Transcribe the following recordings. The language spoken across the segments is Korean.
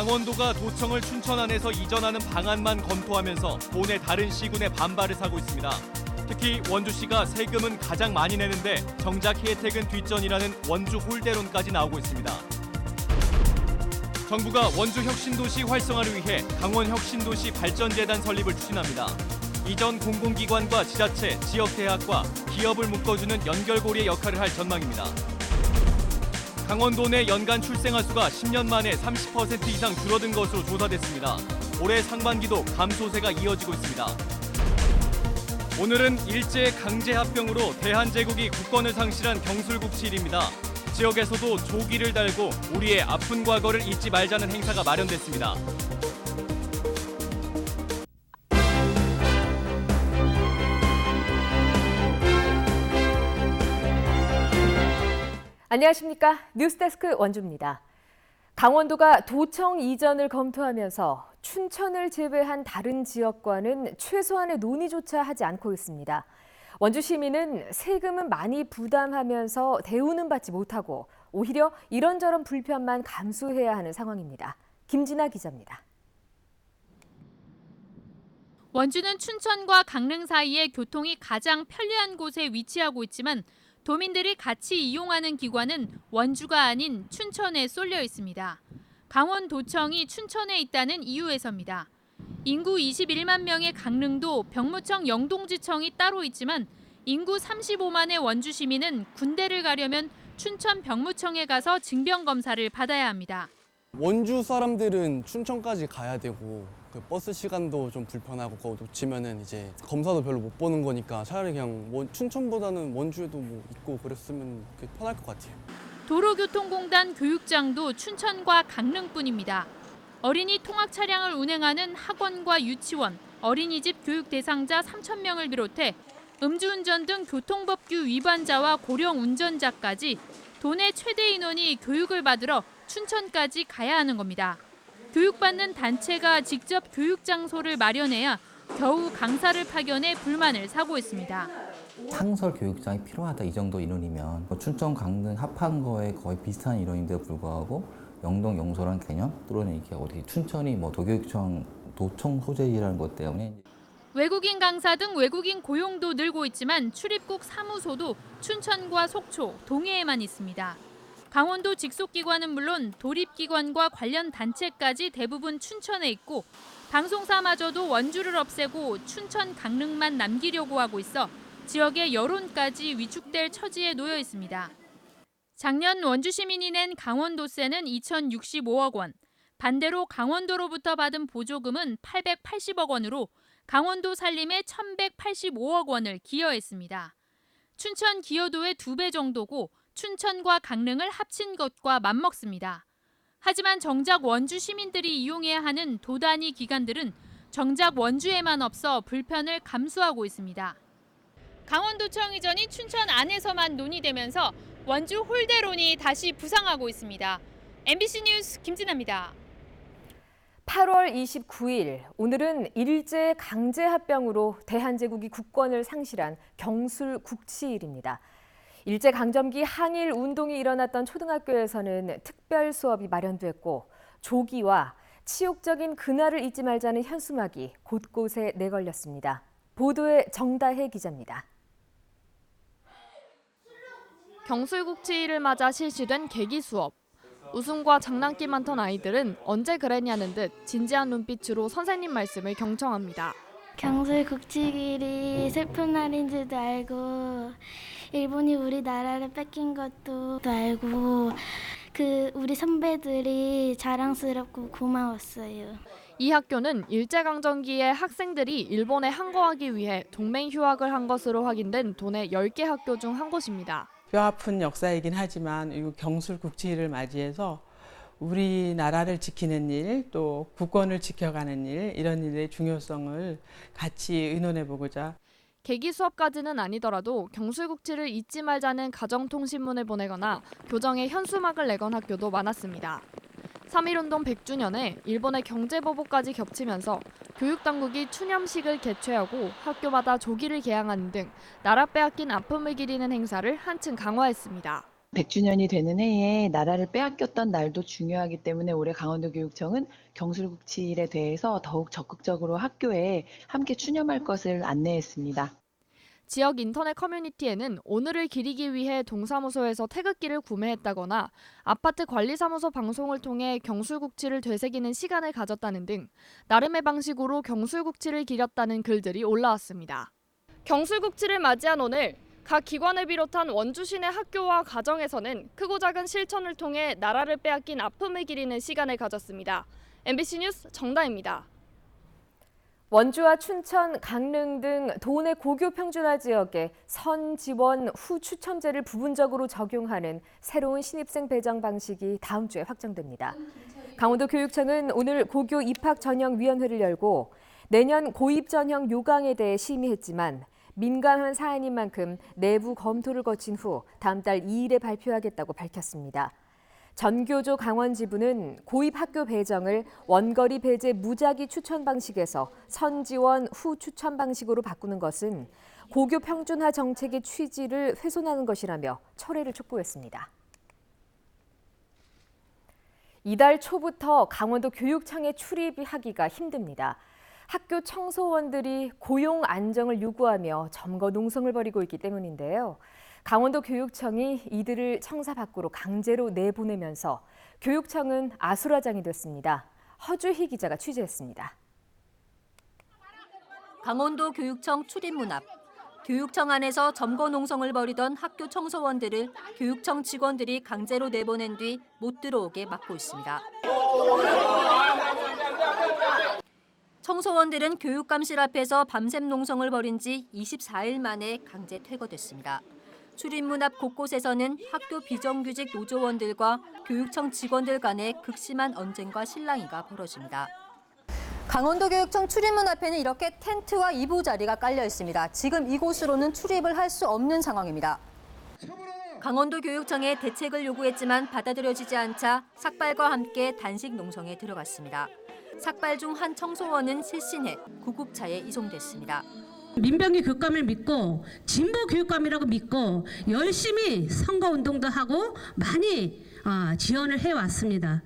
강원도가 도청을 춘천 안에서 이전하는 방안만 검토하면서 도내 다른 시군의 반발을 사고 있습니다. 특히 원주시가 세금은 가장 많이 내는데 정작 혜택은 뒷전이라는 원주 홀대론까지 나오고 있습니다. 정부가 원주 혁신도시 활성화를 위해 강원혁신도시 발전재단 설립을 추진합니다. 이전 공공기관과 지자체, 지역대학과 기업을 묶어주는 연결고리의 역할을 할 전망입니다. 강원도 내 연간 출생아 수가 10년 만에 30% 이상 줄어든 것으로 조사됐습니다. 올해 상반기도 감소세가 이어지고 있습니다. 오늘은 일제 강제합병으로 대한제국이 국권을 상실한 경술국치일입니다. 지역에서도 조기를 달고 우리의 아픈 과거를 잊지 말자는 행사가 마련됐습니다. 안녕하십니까. 뉴스데스크 원주입니다. 강원도가 도청 이전을 검토하면서 춘천을 제외한 다른 지역과는 최소한의 논의조차 하지 않고 있습니다. 원주 시민은 세금은 많이 부담하면서 대우는 받지 못하고 오히려 이런저런 불편만 감수해야 하는 상황입니다. 김진아 기자입니다. 원주는 춘천과 강릉 사이에 교통이 가장 편리한 곳에 위치하고 있지만 도민들이 같이 이용하는 기관은 원주가 아닌 춘천에 쏠려 있습니다. 강원도청이 춘천에 있다는 이유에서입니다. 인구 21만 명의 강릉도 병무청 영동지청이 따로 있지만 인구 35만의 원주 시민은 군대를 가려면 춘천 병무청에 가서 징병검사를 받아야 합니다. 원주 사람들은 춘천까지 가야 되고 그 버스 시간도 좀 불편하고 그거 놓치면은 이제 검사도 별로 못 보는 거니까 차라리 그냥 춘천보다는 원주에도 뭐 있고 그랬으면 편할 것 같아요. 도로교통공단 교육장도 춘천과 강릉뿐입니다. 어린이 통학 차량을 운행하는 학원과 유치원, 어린이집 교육 대상자 3,000명을 비롯해 음주운전 등 교통법규 위반자와 고령 운전자까지 도내 최대 인원이 교육을 받으러 춘천까지 가야 하는 겁니다. 교육받는 단체가 직접 교육 장소를 마련해야 겨우 강사를 파견해 불만을 사고 있습니다. 상설 교육장이 필요하다 이 정도 인원이면 춘천, 강릉 합한 거에 거의 비슷한 인원인데도 불구하고 영동, 영서란 개념 또는 이게 어디 춘천이 도교육청, 도청 소재이라는 것 때문에 외국인 강사 등 외국인 고용도 늘고 있지만 출입국 사무소도 춘천과 속초, 동해에만 있습니다. 강원도 직속기관은 물론 도립기관과 관련 단체까지 대부분 춘천에 있고 방송사마저도 원주를 없애고 춘천, 강릉만 남기려고 하고 있어 지역의 여론까지 위축될 처지에 놓여 있습니다. 작년 원주 시민이 낸 강원도세는 2,065억 원, 반대로 강원도로부터 받은 보조금은 880억 원으로 강원도 살림에 1,185억 원을 기여했습니다. 춘천 기여도의 2배 정도고 춘천과 강릉을 합친 것과 맞먹습니다. 하지만 정작 원주 시민들이 이용해야 하는 도 단위 기관들은 정작 원주에만 없어 불편을 감수하고 있습니다. 강원도청 이전이 춘천 안에서만 논의되면서 원주 홀대론이 다시 부상하고 있습니다. MBC 뉴스 김진아입니다. 8월 29일, 오늘은 일제 강제합병으로 대한제국이 국권을 상실한 경술국치일입니다. 일제강점기 항일 운동이 일어났던 초등학교에서는 특별 수업이 마련됐고 조기와 치욕적인 그날을 잊지 말자는 현수막이 곳곳에 내걸렸습니다. 보도에 정다혜 기자입니다. 경술국치일을 맞아 실시된 계기 수업. 웃음과 장난기 많던 아이들은 언제 그랬냐는 듯 진지한 눈빛으로 선생님 말씀을 경청합니다. 경술국치일이 슬픈 날인 줄도 알고 일본이 우리나라를 뺏긴 것도 알고 우리 선배들이 자랑스럽고 고마웠어요. 이 학교는 일제강점기에 학생들이 일본에 항거하기 위해 동맹 휴학을 한 것으로 확인된 도내 10개 학교 중 한 곳입니다. 뼈아픈 역사이긴 하지만 이 경술국치일을 맞이해서 우리나라를 지키는 일, 또 국권을 지켜가는 일, 이런 일의 중요성을 같이 의논해보고자. 계기 수업까지는 아니더라도 경술국치를 잊지 말자는 가정통신문을 보내거나 교정에 현수막을 내건 학교도 많았습니다. 3.1운동 100주년에 일본의 경제보복까지 겹치면서 교육당국이 추념식을 개최하고 학교마다 조기를 개항하는 등 나라 빼앗긴 아픔을 기리는 행사를 한층 강화했습니다. 100주년이 되는 해에 나라를 빼앗겼던 날도 중요하기 때문에 올해 강원도교육청은 경술국치일에 대해서 더욱 적극적으로 학교에 함께 추념할 것을 안내했습니다. 지역 인터넷 커뮤니티에는 오늘을 기리기 위해 동사무소에서 태극기를 구매했다거나 아파트 관리사무소 방송을 통해 경술국치를 되새기는 시간을 가졌다는 등 나름의 방식으로 경술국치를 기렸다는 글들이 올라왔습니다. 경술국치를 맞이한 오늘 각 기관을 비롯한 원주 시내 학교와 가정에서는 크고 작은 실천을 통해 나라를 빼앗긴 아픔을 기리는 시간을 가졌습니다. MBC 뉴스 정다입니다. 원주와 춘천, 강릉 등 도내 고교 평준화 지역에 선 지원 후 추첨제를 부분적으로 적용하는 새로운 신입생 배정 방식이 다음 주에 확정됩니다. 강원도 교육청은 오늘 고교 입학 전형 위원회를 열고 내년 고입 전형 요강에 대해 심의했지만 민감한 사안인 만큼 내부 검토를 거친 후 다음 달 2일에 발표하겠다고 밝혔습니다. 전교조 강원지부는 고입 학교 배정을 원거리 배제 무작위 추천 방식에서 선지원 후 추천 방식으로 바꾸는 것은 고교 평준화 정책의 취지를 훼손하는 것이라며 철회를 촉구했습니다. 이달 초부터 강원도 교육청에 출입하기가 힘듭니다. 학교 청소원들이 고용 안정을 요구하며 점거 농성을 벌이고 있기 때문인데요. 강원도 교육청이 이들을 청사 밖으로 강제로 내보내면서 교육청은 아수라장이 됐습니다. 허주희 기자가 취재했습니다. 강원도 교육청 출입문 앞. 교육청 안에서 점거 농성을 벌이던 학교 청소원들을 교육청 직원들이 강제로 내보낸 뒤 못 들어오게 막고 있습니다. 청소원들은 교육감실 앞에서 밤샘 농성을 벌인 지 24일 만에 강제 퇴거됐습니다. 출입문 앞 곳곳에서는 학교 비정규직 노조원들과 교육청 직원들 간의 극심한 언쟁과 실랑이가 벌어집니다. 강원도교육청 출입문 앞에는 이렇게 텐트와 이부자리가 깔려 있습니다. 지금 이곳으로는 출입을 할 수 없는 상황입니다. 강원도교육청에 대책을 요구했지만 받아들여지지 않자 삭발과 함께 단식 농성에 들어갔습니다. 삭발 중 한 청소원은 실신해 구급차에 이송됐습니다. 민병기 교육감을 믿고 진보 교육감이라고 믿고 열심히 선거운동도 하고 많이 지원을 해왔습니다.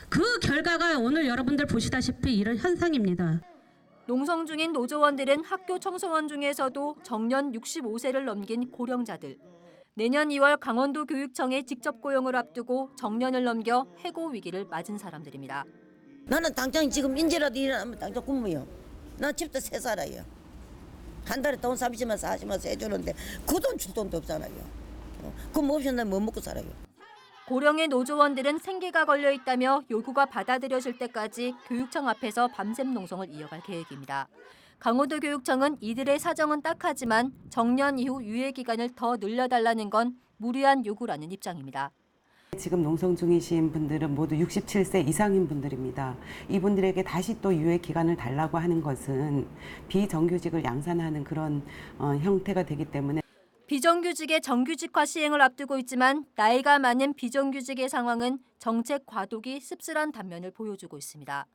그 결과가 오늘 여러분들 보시다시피 이런 현상입니다. 농성 중인 노조원들은 학교 청소원 중에서도 정년 65세를 넘긴 고령자들. 내년 2월 강원도 교육청에 직접 고용을 앞두고 정년을 넘겨 해고 위기를 맞은 사람들입니다. 나는 당장 지금 인제라도 일하면 당장 굶어요. 나 집도 새 살아요. 한 달에 돈 30만 40만 해주는데 그 돈 줄 돈도 없잖아요. 그럼 없이 난 뭐 먹고 살아요. 고령의 노조원들은 생계가 걸려 있다며 요구가 받아들여질 때까지 교육청 앞에서 밤샘 농성을 이어갈 계획입니다. 강원도 교육청은 이들의 사정은 딱하지만 정년 이후 유예 기간을 더 늘려달라는 건 무리한 요구라는 입장입니다. 지금 농성 중이신 분들은 모두 67세 이상인 분들입니다. 이분들에게 다시 또 유예 기간을 달라고 하는 것은 비정규직을 양산하는 그런 형태가 되기 때문에 비정규직의 정규직화 시행을 앞두고 있지만 나이가 많은 비정규직의 상황은 정책 과도기 씁쓸한 단면을 보여주고 있습니다.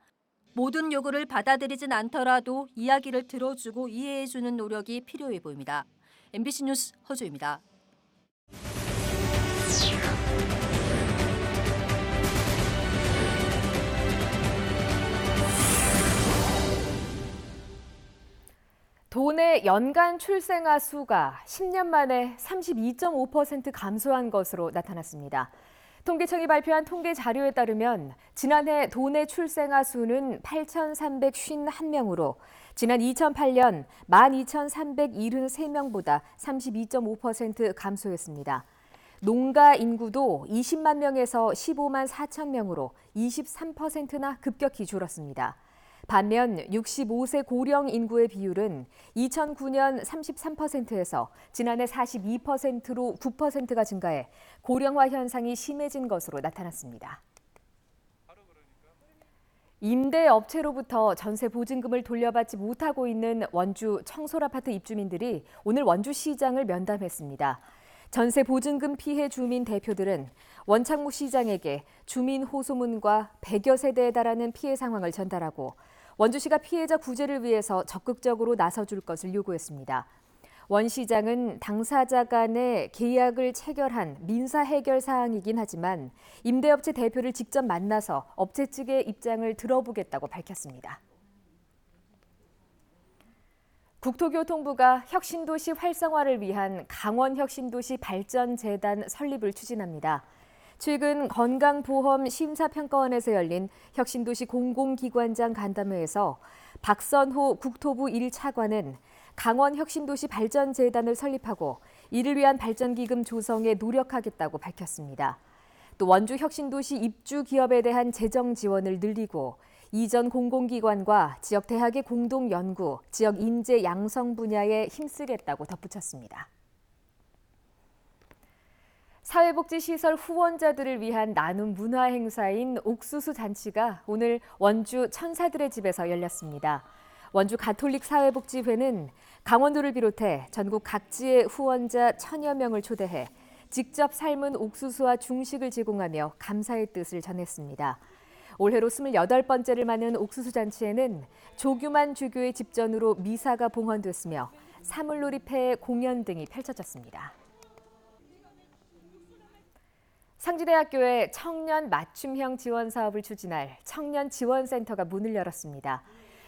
모든 요구를 받아들이진 않더라도 이야기를 들어주고 이해해주는 노력이 필요해 보입니다. MBC 뉴스 허주입니다. 도내 연간 출생아 수가 10년 만에 32.5% 감소한 것으로 나타났습니다. 통계청이 발표한 통계 자료에 따르면 지난해 도내 출생아 수는 8,351명으로 지난 2008년 12,373명보다 32.5% 감소했습니다. 농가 인구도 20만 명에서 15만 4천 명으로 23%나 급격히 줄었습니다. 반면 65세 고령 인구의 비율은 2009년 33%에서 지난해 42%로 9%가 증가해 고령화 현상이 심해진 것으로 나타났습니다. 임대업체로부터 전세 보증금을 돌려받지 못하고 있는 원주 청솔아파트 입주민들이 오늘 원주시장을 면담했습니다. 전세 보증금 피해 주민 대표들은 원창무 시장에게 주민 호소문과 100여 세대에 달하는 피해 상황을 전달하고 원주시가 피해자 구제를 위해서 적극적으로 나서줄 것을 요구했습니다. 원 시장은 당사자 간의 계약을 체결한 민사 해결 사항이긴 하지만 임대업체 대표를 직접 만나서 업체 측의 입장을 들어보겠다고 밝혔습니다. 국토교통부가 혁신도시 활성화를 위한 강원혁신도시 발전재단 설립을 추진합니다. 최근 건강보험 심사평가원에서 열린 혁신도시 공공기관장 간담회에서 박선호 국토부 1차관은 강원혁신도시 발전재단을 설립하고 이를 위한 발전기금 조성에 노력하겠다고 밝혔습니다. 또 원주혁신도시 입주기업에 대한 재정 지원을 늘리고 이전 공공기관과 지역 대학의 공동 연구, 지역 인재 양성 분야에 힘쓰겠다고 덧붙였습니다. 사회복지시설 후원자들을 위한 나눔 문화 행사인 옥수수 잔치가 오늘 원주 천사들의 집에서 열렸습니다. 원주 가톨릭 사회복지회는 강원도를 비롯해 전국 각지의 후원자 1000여 명을 초대해 직접 삶은 옥수수와 중식을 제공하며 감사의 뜻을 전했습니다. 올해로 28번째를 맞는 옥수수 잔치에는 조규만 주교의 집전으로 미사가 봉헌됐으며 사물놀이패 공연 등이 펼쳐졌습니다. 상지대학교에 청년 맞춤형 지원 사업을 추진할 청년지원센터가 문을 열었습니다.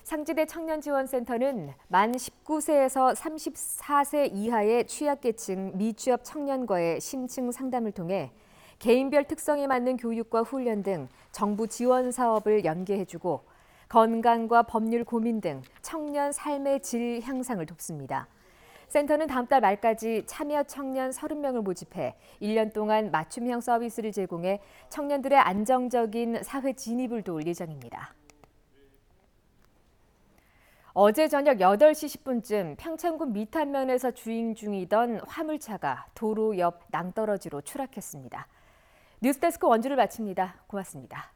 상지대 청년지원센터는 만 19세에서 34세 이하의 취약계층 미취업 청년과의 심층 상담을 통해 개인별 특성에 맞는 교육과 훈련 등 정부 지원 사업을 연계해주고 건강과 법률 고민 등 청년 삶의 질 향상을 돕습니다. 센터는 다음 달 말까지 참여 청년 30명을 모집해 1년 동안 맞춤형 서비스를 제공해 청년들의 안정적인 사회 진입을 도울 예정입니다. 어제 저녁 8시 10분쯤 평창군 미탄면에서 주행 중이던 화물차가 도로 옆 낭떠러지로 추락했습니다. 뉴스데스크 원주를 마칩니다. 고맙습니다.